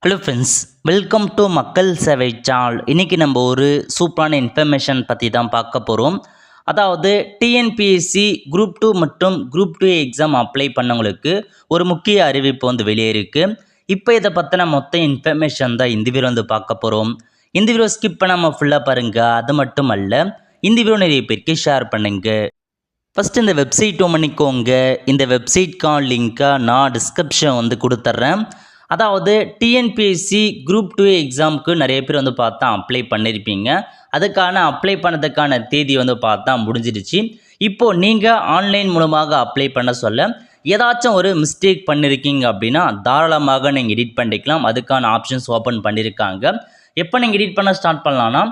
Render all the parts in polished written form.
Hello friends, welcome to மக்கள் சேவை channel. இன்றைக்கி நம்ம ஒரு சூப்பரான இன்ஃபர்மேஷன் பற்றி தான் பார்க்க போகிறோம். அதாவது டிஎன்பிஎஸ்சி குரூப் 2 மற்றும் குரூப் 2 எக்ஸாம் அப்ளை பண்ணவங்களுக்கு ஒரு முக்கிய அறிவிப்பு வெளியே இருக்குது. இப்போ இதை பற்றின மொத்த இன்ஃபர்மேஷன் தான் இந்த வீடியோ பார்க்க போகிறோம். இந்த வீடியோ ஸ்கிப் பண்ணாமல் ஃபுல்லாக பாருங்கள். அது மட்டும் அல்ல, இந்த வீடியோ நிறைய பேருக்கு ஷேர் பண்ணுங்கள். ஃபஸ்ட்டு இந்த வெப்சைட் பண்ணிக்கோங்க. இந்த வெப்சைட்கான லிங்க்கை நான் டிஸ்கிரிப்ஷன் கொடுத்துட்றேன். அதாவது டிஎன்பிஎஸ்சி குரூப் 2 எக்ஸாமுக்கு நிறைய பேர் பார்த்தா அப்ளை பண்ணியிருப்பீங்க. அதுக்கான அப்ளை பண்ணதுக்கான தேதி பார்த்தா முடிஞ்சிடுச்சு. இப்போது நீங்கள் ஆன்லைன் மூலமாக அப்ளை பண்ண சொல்ல ஏதாச்சும் ஒரு மிஸ்டேக் பண்ணியிருக்கீங்க அப்படின்னா தாராளமாக நீங்கள் எடிட் பண்ணிக்கலாம். அதுக்கான ஆப்ஷன்ஸ் ஓப்பன் பண்ணியிருக்காங்க. எப்போ நீங்கள் எடிட் பண்ண ஸ்டார்ட் பண்ணலான்னா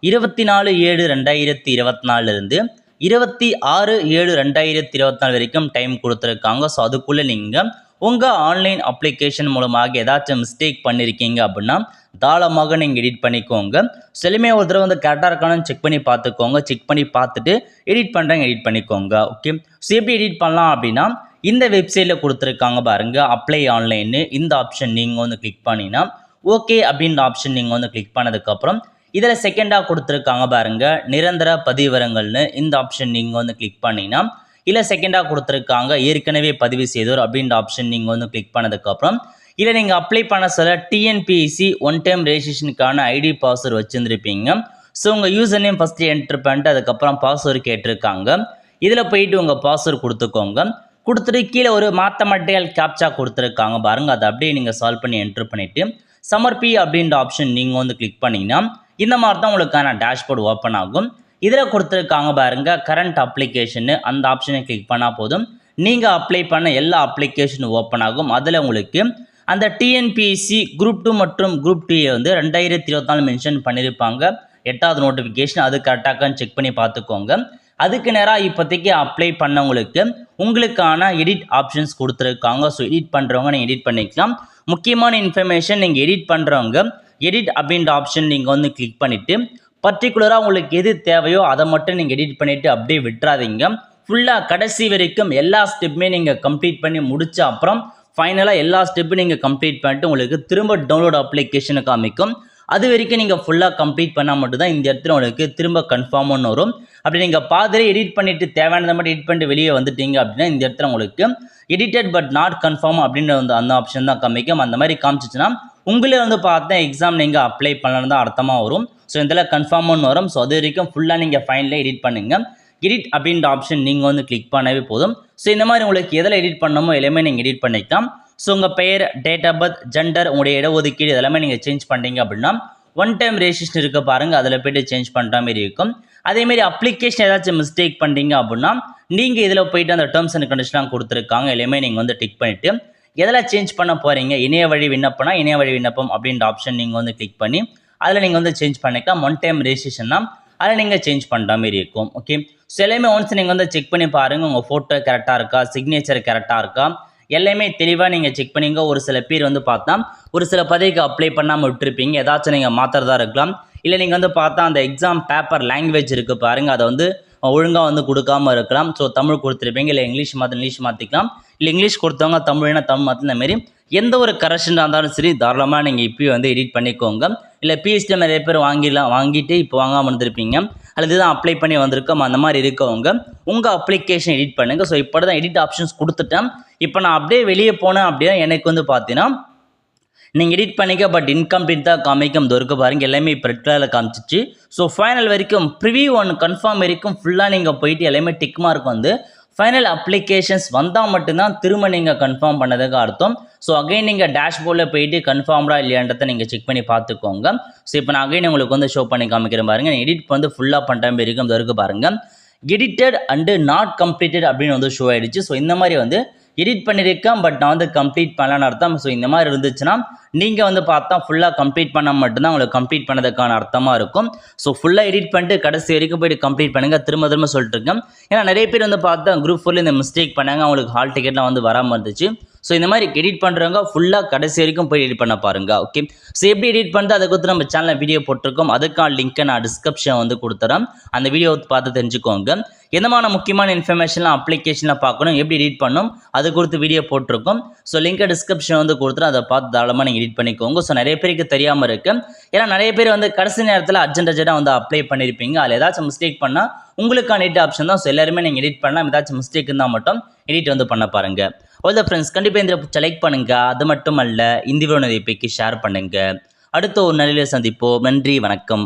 24/7/2024 26/7/2024 வரைக்கும் டைம் கொடுத்துருக்காங்க. ஸோ அதுக்குள்ளே நீங்கள் உங்கள் ஆன்லைன் அப்ளிகேஷன் மூலமாக ஏதாச்சும் மிஸ்டேக் பண்ணியிருக்கீங்க அப்படின்னா தாராளமாக நீங்கள் எடிட் பண்ணிக்கோங்க. சிலமே ஒரு தடவை கரெக்டாக இருக்கானு செக் பண்ணி பார்த்துக்கோங்க. செக் பண்ணி பார்த்துட்டு எடிட் பண்ணுறாங்க, எடிட் பண்ணிக்கோங்க. ஓகே, ஸோ எப்படி எடிட் பண்ணலாம் அப்படின்னா இந்த வெப்சைட்டில் கொடுத்துருக்காங்க பாருங்கள், அப்ளை ஆன்லைன்னு. இந்த ஆப்ஷன் நீங்கள் கிளிக் பண்ணிங்கன்னா ஓகே அப்படின்ற ஆப்ஷன் நீங்கள் கிளிக் பண்ணதுக்கப்புறம் இதில் செகண்டாக கொடுத்துருக்காங்க பாருங்கள், நிரந்தர பதிவிவரங்கள்னு. இந்த ஆப்ஷன் நீங்கள் கிளிக் பண்ணிங்கன்னா இல்லை செகண்டாக கொடுத்துருக்காங்க ஏற்கனவே பதிவு செய்தோர் அப்படின்ற ஆப்ஷன் நீங்கள் கிளிக் பண்ணதுக்கப்புறம் இல்லை நீங்கள் அப்ளை பண்ண சொல்ல டிஎன்பிஎஸ்சி ஒன் டைம் ரெஜிஸ்ட்ரேஷனுக்கான ஐடி பாஸ்வேர்டு வச்சுருந்துருப்பீங்க. ஸோ உங்கள் யூசர் நேம் ஃபஸ்ட்டு என்ட்ரு பண்ணிட்டு அதுக்கப்புறம் பாஸ்வேர்டு கேட்டிருக்காங்க. இதில் போயிட்டு உங்கள் பாஸ்வேர்டு கொடுத்துக்கோங்க. கொடுத்துட்டு கீழே ஒரு மாத்தமட்டையால் கேப்சா கொடுத்துருக்காங்க பாருங்கள், அதை அப்படியே நீங்கள் சால்வ் பண்ணி என்ட்ரு பண்ணிவிட்டு சமர்ப்பி அப்படின்ற ஆப்ஷன் நீங்கள் கிளிக் பண்ணிங்கன்னா இந்த மாதிரி தான் உங்களுக்கான டேஷ்போர்டு ஓப்பன் ஆகும். இதில் கொடுத்துருக்காங்க பாருங்கள் கரண்ட் அப்ளிகேஷனு. அந்த ஆப்ஷனை கிளிக் பண்ணால் போதும், நீங்கள் அப்ளை பண்ண எல்லா அப்ளிகேஷனும் ஓப்பன் ஆகும். அதில் உங்களுக்கு அந்த டிஎன்பிஎஸ்சி குரூப் 2 மற்றும் குரூப் 2 2024 மென்ஷன் பண்ணியிருப்பாங்க. 8வது நோட்டிஃபிகேஷன். அது கரெக்டாக செக் பண்ணி பார்த்துக்கோங்க. அதுக்கு நேராக இப்போதைக்கு அப்ளை பண்ணவங்களுக்கு உங்களுக்கான எடிட் ஆப்ஷன்ஸ் கொடுத்துருக்காங்க. ஸோ எடிட் பண்ணுறவங்க நீங்கள் எடிட் பண்ணிக்கலாம். முக்கியமான இன்ஃபர்மேஷன், நீங்கள் எடிட் பண்ணுறவங்க எடிட் அப்படின்ற ஆப்ஷன் நீங்கள் கிளிக் பண்ணிவிட்டு பர்டிகுலராக உங்களுக்கு எது தேவையோ அதை மட்டும் நீங்கள் எடிட் பண்ணிவிட்டு அப்படியே விட்டுறாதீங்க. ஃபுல்லாக கடைசி வரைக்கும் எல்லா ஸ்டெப்புமே நீங்கள் கம்ப்ளீட் பண்ணி முடித்த அப்புறம் ஃபைனலாக எல்லா ஸ்டெப்பும் நீங்கள் கம்ப்ளீட் பண்ணிட்டு உங்களுக்கு திரும்ப டவுன்லோட் அப்ளிகேஷனை காமிக்கும். அது வரைக்கும் நீங்கள் ஃபுல்லாக கம்ப்ளீட் பண்ணால் மட்டும்தான் இந்த இடத்துல உங்களுக்கு திரும்ப கன்ஃபார்ம்னு வரும். அப்படி நீங்கள் பாதிலே எடிட் பண்ணிவிட்டு தேவையானதை மட்டும் எடிட் பண்ணிட்டு வெளியே வந்துட்டீங்க அப்படின்னா இந்த இடத்துல உங்களுக்கு எடிட்டட் பட் நாட் கன்ஃபார்ம் அப்படின்ற அந்த ஆப்ஷன் தான் காமிக்கும். அந்த மாதிரி காமிச்சிச்சுன்னா உங்களே பார்த்தா எக்ஸாம் நீங்கள் அப்ளை பண்ணலன்னு தான் அர்த்தமாக வரும். ஸோ இதில் கன்ஃபார்ம்னு வரும். ஸோ அது வரைக்கும் ஃபுல்லாக நீங்கள் ஃபைனலில் எடிட் பண்ணுங்கள். எடிட் அப்படின்ற ஆப்ஷன் நீங்கள் கிளிக் பண்ணவே போதும். ஸோ இந்த மாதிரி உங்களுக்கு எதில் எடிட் பண்ணணுமோ எல்லாமே நீங்கள் எடிட் பண்ணிக்கலாம். ஸோ உங்கள் பெயர், டேட் ஆஃப் பர்த், ஜெண்டர், உங்களுடைய இடஒதுக்கீடு இதெல்லாமே நீங்கள் சேஞ்ச் பண்ணிட்டீங்க அப்படின்னா ஒன் டைம் ரெஜிஸ்ட்ரேஷன் இருக்க பாருங்கள், அதில் போய்ட்டு சேஞ்ச் பண்ணுற மாதிரி இருக்கும். அதேமாரி அப்ளிகேஷன் ஏதாச்சும் மிஸ்டேக் பண்ணிட்டீங்க அப்படின்னா நீங்கள் இதில் போயிட்டு அந்த டேர்ம்ஸ் அண்ட் கண்டிஷன்லாம் கொடுத்துருக்காங்க எல்லாமே நீங்கள் டிக் பண்ணிவிட்டு எதில் சேஞ்ச் பண்ண போகிறீங்க, இணைய வழி விண்ணப்பம்னா இணைய வழி விண்ணப்பம் அப்படின்ற ஆப்ஷன் நீங்கள் கிளிக் பண்ணி அதில் நீங்கள் சேஞ்ச் பண்ணிக்கலாம். ஒன் டைம் ரெஜிஸ்ட்ரேஷன்னா அதில் நீங்கள் சேஞ்ச் பண்ணுற மாதிரி இருக்கும். ஓகே, ஸோ எல்லாமே ஒன்ஸ் நீங்கள் செக் பண்ணி பாருங்கள், உங்கள் ஃபோட்டோ கரெக்டாக இருக்கா, சிக்னேச்சர் கரெக்டாக இருக்கா, எல்லாமே தெளிவாக நீங்கள் செக் பண்ணிங்க. ஒரு சில பேர் பார்த்தா ஒரு சில பதவிக்கு அப்ளை பண்ணாமல் விட்டுருப்பீங்க, ஏதாச்சும் நீங்கள் மாற்றுறதா இருக்கலாம். இல்லை நீங்கள் பார்த்தா அந்த எக்ஸாம் பேப்பர் லாங்குவேஜ் இருக்குது பாருங்கள், அதை ஒழுங்காக கொடுக்காமல் இருக்கலாம். ஸோ தமிழ் கொடுத்துருப்பீங்க, இல்லை இங்கிலீஷ் மாற்றிக்கலாம். இல்லை இங்கிலீஷ் கொடுத்தவங்க தமிழ்னா தமிழ் மாற்றின மாரி எந்த ஒரு கரெக்ஷனாக இருந்தாலும் சரி தாராளமாக நீங்கள் இப்போயும் எடிட் பண்ணிக்கோங்க. இல்லை பிஹெச்டி நிறைய பேர் வாங்கிட்டு இப்போ வாங்காமல் இருந்திருப்பீங்க, அல்லது தான் அப்ளை பண்ணி வந்திருக்கோம், அந்த மாதிரி இருக்கவங்க உங்கள் அப்ளிகேஷன் எடிட் பண்ணுங்கள். ஸோ இப்போ தான் எடிட் ஆப்ஷன்ஸ் கொடுத்துட்டேன். இப்போ நான் அப்படியே வெளியே போனேன் அப்படின்னா எனக்கு பார்த்தீங்கன்னா நீங்கள் எடிட் பண்ணிக்க பட் இன்கம்ப்ளீட் தான் காமிக்கும். இருக்க பாருங்கள், எல்லாமே இப்போ ரெட் கலரில் காமிச்சிச்சு. ஸோ ஃபைனல் வரைக்கும் ப்ரிவியூ ஒன்று கன்ஃபார்ம் வரைக்கும் ஃபுல்லாக நீங்கள் போயிட்டு எல்லாமே டிக் மார்க் ஃபைனல் அப்ளிகேஷன்ஸ் வந்தால் மட்டும்தான் திரும்ப நீங்கள் கன்ஃபார்ம் பண்ணதுக்கு அர்த்தம். ஸோ அகைன் நீங்கள் டேஷ்போர்டில் போயிட்டு கன்ஃபார்ம்டா இல்லையான்றதை நீங்கள் செக் பண்ணி பார்த்துக்கோங்க. ஸோ இப்போ நான் அகைன் உங்களுக்கு ஷோ பண்ணி காமிக்கிறேன் பாருங்கள். எடிட் ஃபுல்லாக பண்ணுற மாதிரி இருக்கும். இருக்க பாருங்கள், எடிட்டட் அண்டு நாட் கம்ப்ளீட்டட் அப்படின்னு ஷோ ஆகிடுச்சு. ஸோ இந்த மாதிரி எடிட் பண்ணியிருக்கேன் பட் நான் கம்ப்ளீட் பண்ணலான்னு அர்த்தம். ஸோ இந்த மாதிரி இருந்துச்சுன்னா நீங்கள் பார்த்தா ஃபுல்லாக கம்ப்ளீட் பண்ணால் மட்டும்தான் உங்களுக்கு கம்ப்ளீட் பண்ணதுக்கான அர்த்தமாக இருக்கும். ஸோ ஃபுல்லாக எடிட் பண்ணிட்டு கடைசி வரைக்கும் போய்ட்டு கம்ப்ளீட் பண்ணுங்கள். திரும்ப சொல்லிட்டு இருக்கேன். ஏன்னா நிறைய பேர் பார்த்தா குரூப் 4 இந்த மிஸ்டேக் பண்ணாங்க, அவங்களுக்கு ஹால் டிக்கெட்லாம் வராமல் இருந்துச்சு. ஸோ இந்த மாதிரி எடிட் பண்ணுறவங்க ஃபுல்லாக கடைசி வரைக்கும் போய் எடிட் பண்ண பாருங்க. ஓகே, ஸோ எப்படி எடிட் பண்ணுறது அதை குறித்து நம்ம சேனலில் வீடியோ போட்டிருக்கோம். அதுக்கான லிங்க்கை நான் டிஸ்கிரிப்ஷன் வந்து கொடுத்துறேன். அந்த வீடியோ பார்த்து தெரிஞ்சுக்கோங்க. எந்தமான முக்கியமான இன்ஃபர்மேஷன்லாம் அப்ளிகேஷனில் பார்க்கணும், எப்படி எடிட் பண்ணணும் அது குறித்து வீடியோ போட்டிருக்கோம். ஸோ லிங்கை டிஸ்கிரிப்ஷன் வந்து கொடுத்துறேன். அதை பார்த்து தாராளமாக நீங்கள் எடிட் பண்ணிக்கோங்க. ஸோ நிறைய பேருக்கு தெரியாமல் இருக்குது. ஏன்னா நிறைய பேர் வந்து கடைசி நேரத்தில் அர்ஜென்ட்டாக வந்து அப்ளை பண்ணியிருப்பீங்க. அதில் ஏதாச்சும் மிஸ்டேக் பண்ணால் உங்களுக்கான எடிட் ஆப்ஷன் தான். ஸோ எல்லாருமே நீங்கள் எடிட் பண்ணலாம். ஏதாச்சும் மிஸ்டேக் இருந்தால் மட்டும் எடிட் வந்து பண்ண பாருங்கள். ஓகே ஃப்ரெண்ட்ஸ், கண்டிப்பாக இந்த லைக் பண்ணுங்கள். அது மட்டும் அல்ல, இந்த வீடியோ நிறைய பேருக்கு ஷேர் பண்ணுங்கள். அடுத்த ஒரு நிலையில் சந்திப்போம். நன்றி, வணக்கம்.